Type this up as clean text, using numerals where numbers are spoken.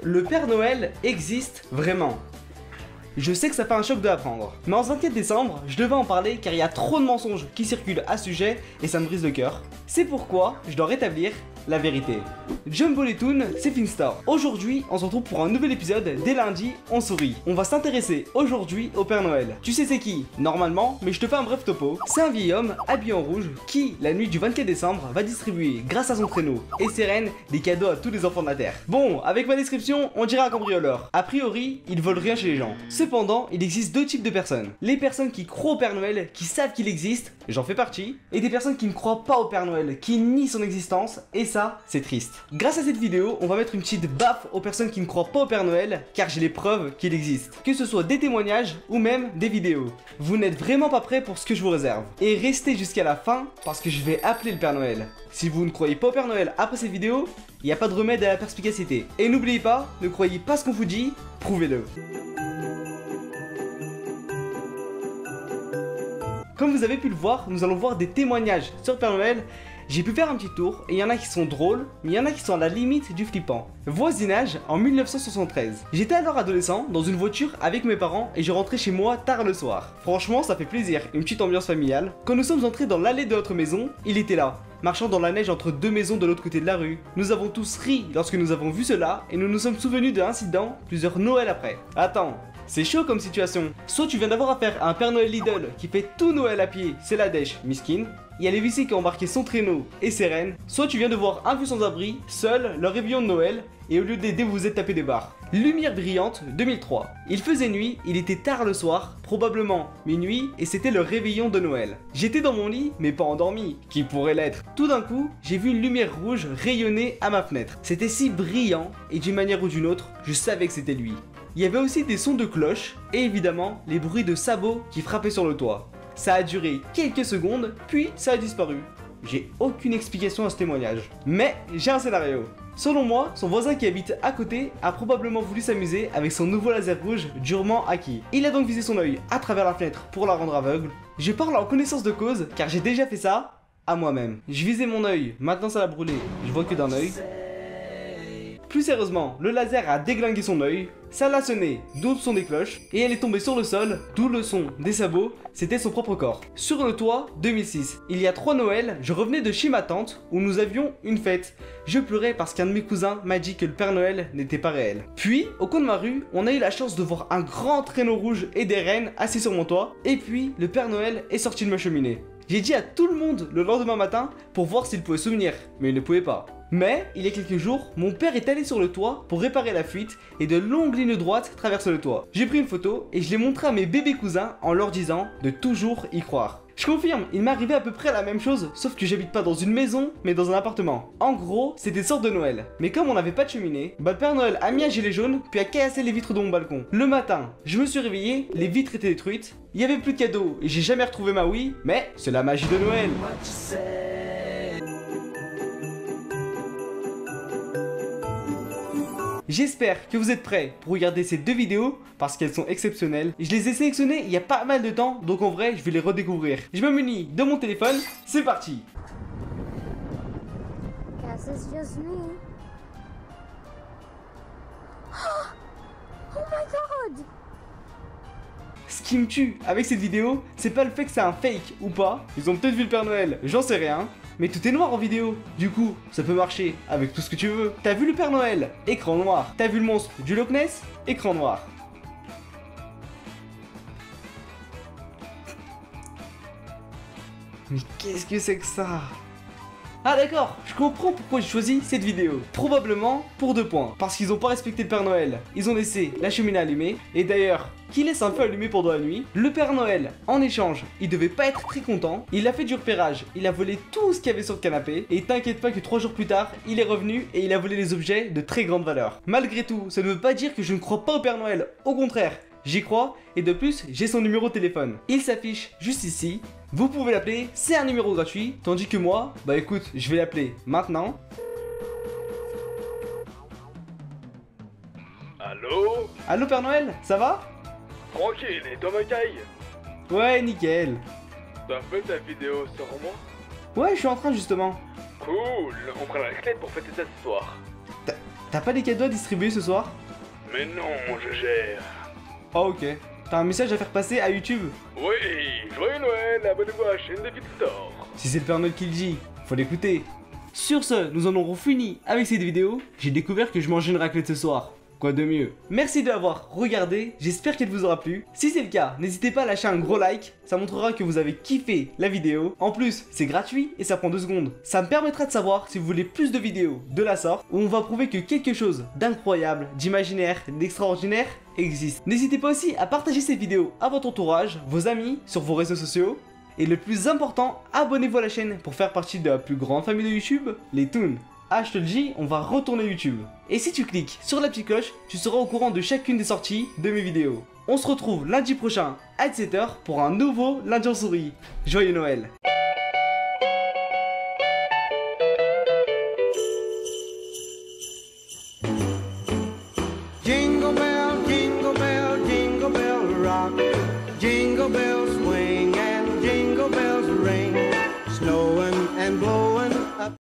Le Père Noël existe vraiment. Je sais que ça fait un choc de l'apprendre, mais en ce 24 décembre, je devais en parler car il y a trop de mensonges qui circulent à ce sujet et ça me brise le cœur. C'est pourquoi je dois rétablir la vérité. Jumbo les Toons, c'est Finstore. Aujourd'hui, on se retrouve pour un nouvel épisode. Dès lundi, on sourit. On va s'intéresser aujourd'hui au Père Noël. Tu sais c'est qui? Normalement, mais je te fais un bref topo. C'est un vieil homme habillé en rouge qui, la nuit du 24 décembre, va distribuer, grâce à son traîneau et ses rennes, des cadeaux à tous les enfants de la Terre. Bon, avec ma description, on dirait un cambrioleur. A priori, il vole rien chez les gens. Cependant, il existe deux types de personnes. Les personnes qui croient au Père Noël, qui savent qu'il existe, j'en fais partie, et des personnes qui ne croient pas au Père Noël, qui nient son existence, et ça, c'est triste. Grâce à cette vidéo, on va mettre une petite baffe aux personnes qui ne croient pas au Père Noël, car j'ai les preuves qu'il existe. Que ce soit des témoignages ou même des vidéos. Vous n'êtes vraiment pas prêts pour ce que je vous réserve. Et restez jusqu'à la fin, parce que je vais appeler le Père Noël. Si vous ne croyez pas au Père Noël après cette vidéo, il n'y a pas de remède à la perspicacité. Et n'oubliez pas, ne croyez pas ce qu'on vous dit, prouvez-le. Comme vous avez pu le voir, nous allons voir des témoignages sur Père Noël. J'ai pu faire un petit tour et il y en a qui sont drôles, mais il y en a qui sont à la limite du flippant. Voisinage en 1973. J'étais alors adolescent dans une voiture avec mes parents et je rentrais chez moi tard le soir. Franchement, ça fait plaisir, une petite ambiance familiale. Quand nous sommes entrés dans l'allée de notre maison, il était là, marchant dans la neige entre deux maisons de l'autre côté de la rue. Nous avons tous ri lorsque nous avons vu cela et nous nous sommes souvenus de l'incident plusieurs Noëls après. Attends. C'est chaud comme situation. Soit tu viens d'avoir affaire à un Père Noël Lidl qui fait tout Noël à pied, c'est la dèche, miskin. Il y a les huissiers qui ont embarqué son traîneau et ses rennes. Soit tu viens de voir un vieux sans-abri, seul, leur réveillon de Noël, et au lieu d'aider vous êtes tapé des barres. Lumière brillante, 2003. Il faisait nuit, il était tard le soir, probablement minuit, et c'était le réveillon de Noël. J'étais dans mon lit, mais pas endormi, qui pourrait l'être. Tout d'un coup, j'ai vu une lumière rouge rayonner à ma fenêtre. C'était si brillant, et d'une manière ou d'une autre, je savais que c'était lui. Il y avait aussi des sons de cloche, et évidemment, les bruits de sabots qui frappaient sur le toit. Ça a duré quelques secondes, puis ça a disparu. J'ai aucune explication à ce témoignage. Mais j'ai un scénario. Selon moi, son voisin qui habite à côté a probablement voulu s'amuser avec son nouveau laser rouge durement acquis. Il a donc visé son œil à travers la fenêtre pour la rendre aveugle. Je parle en connaissance de cause car j'ai déjà fait ça à moi-même. Je visais mon œil, maintenant ça l'a brûlé, je vois que d'un œil. Plus sérieusement, le laser a déglingué son œil, ça l'a sonné, d'où le son des cloches, et elle est tombée sur le sol, d'où le son des sabots, c'était son propre corps. Sur le toit, 2006. Il y a 3 Noëls, je revenais de chez ma tante, où nous avions une fête. Je pleurais parce qu'un de mes cousins m'a dit que le Père Noël n'était pas réel. Puis, au coin de ma rue, on a eu la chance de voir un grand traîneau rouge et des rennes assis sur mon toit, et puis le Père Noël est sorti de ma cheminée. J'ai dit à tout le monde le lendemain matin pour voir s'il pouvait souvenir, mais il ne pouvait pas. Mais, il y a quelques jours, mon père est allé sur le toit pour réparer la fuite et de longues lignes droites traversent le toit. J'ai pris une photo et je l'ai montrée à mes bébés cousins en leur disant de toujours y croire. Je confirme, il m'est arrivé à peu près la même chose, sauf que j'habite pas dans une maison, mais dans un appartement. En gros, c'était sorte de Noël. Mais comme on n'avait pas de cheminée, le Père Noël a mis un gilet jaune, puis a cassé les vitres de mon balcon. Le matin, je me suis réveillé, les vitres étaient détruites, il y avait plus de cadeaux et j'ai jamais retrouvé ma Wii, mais c'est la magie de Noël. J'espère que vous êtes prêts pour regarder ces deux vidéos parce qu'elles sont exceptionnelles. Je les ai sélectionnées il y a pas mal de temps, donc en vrai, je vais les redécouvrir. Je me munis de mon téléphone, c'est parti. Guess it's just me. Oh my god! Ce qui me tue avec cette vidéo, c'est pas le fait que c'est un fake ou pas. Ils ont peut-être vu le Père Noël, j'en sais rien. Mais tout est noir en vidéo. Du coup, ça peut marcher avec tout ce que tu veux. T'as vu le Père Noël? Écran noir. T'as vu le monstre du Loch Ness? Écran noir. Mais qu'est-ce que c'est que ça? Ah d'accord, je comprends pourquoi j'ai choisi cette vidéo. Probablement pour 2 points. Parce qu'ils ont pas respecté le Père Noël. Ils ont laissé la cheminée allumée. Et d'ailleurs, qui laisse un feu allumé pendant la nuit? Le Père Noël, en échange, il devait pas être très content. Il a fait du repérage. Il a volé tout ce qu'il y avait sur le canapé. Et t'inquiète pas que 3 jours plus tard, il est revenu et il a volé des objets de très grande valeur. Malgré tout, ça ne veut pas dire que je ne crois pas au Père Noël. Au contraire, j'y crois. Et de plus, j'ai son numéro de téléphone. Il s'affiche juste ici. Vous pouvez l'appeler, c'est un numéro gratuit, tandis que moi, bah écoute, je vais l'appeler maintenant. Allô? Allô Père Noël, ça va? Tranquille, et toi Macaille? Ouais, nickel. T'as fait ta vidéo sur moi? Ouais, je suis en train justement. Cool, on prend la clé pour fêter ça ce soir. T'as pas des cadeaux à distribuer ce soir? Mais non, je gère. Oh ok. T'as un message à faire passer à YouTube? Oui, joyeux Noël, abonnez-vous à la chaîne de Store. Si c'est le Père Noël qui le dit, faut l'écouter. Sur ce, nous en aurons fini avec cette vidéo. J'ai découvert que je mangeais une raclette ce soir. Quoi de mieux? Merci de l'avoir regardé, j'espère qu'elle vous aura plu. Si c'est le cas, n'hésitez pas à lâcher un gros like, ça montrera que vous avez kiffé la vidéo. En plus, c'est gratuit et ça prend 2 secondes. Ça me permettra de savoir si vous voulez plus de vidéos de la sorte, où on va prouver que quelque chose d'incroyable, d'imaginaire, d'extraordinaire existe. N'hésitez pas aussi à partager cette vidéo à votre entourage, vos amis, sur vos réseaux sociaux. Et le plus important, abonnez-vous à la chaîne pour faire partie de la plus grande famille de YouTube, les Toons. Ah, je te le dis, on va retourner YouTube. Et si tu cliques sur la petite cloche, tu seras au courant de chacune des sorties de mes vidéos. On se retrouve lundi prochain à 17h pour un nouveau Lundi en souris. Joyeux Noël! Jingle bell, jingle bell, jingle bell rock. Jingle bells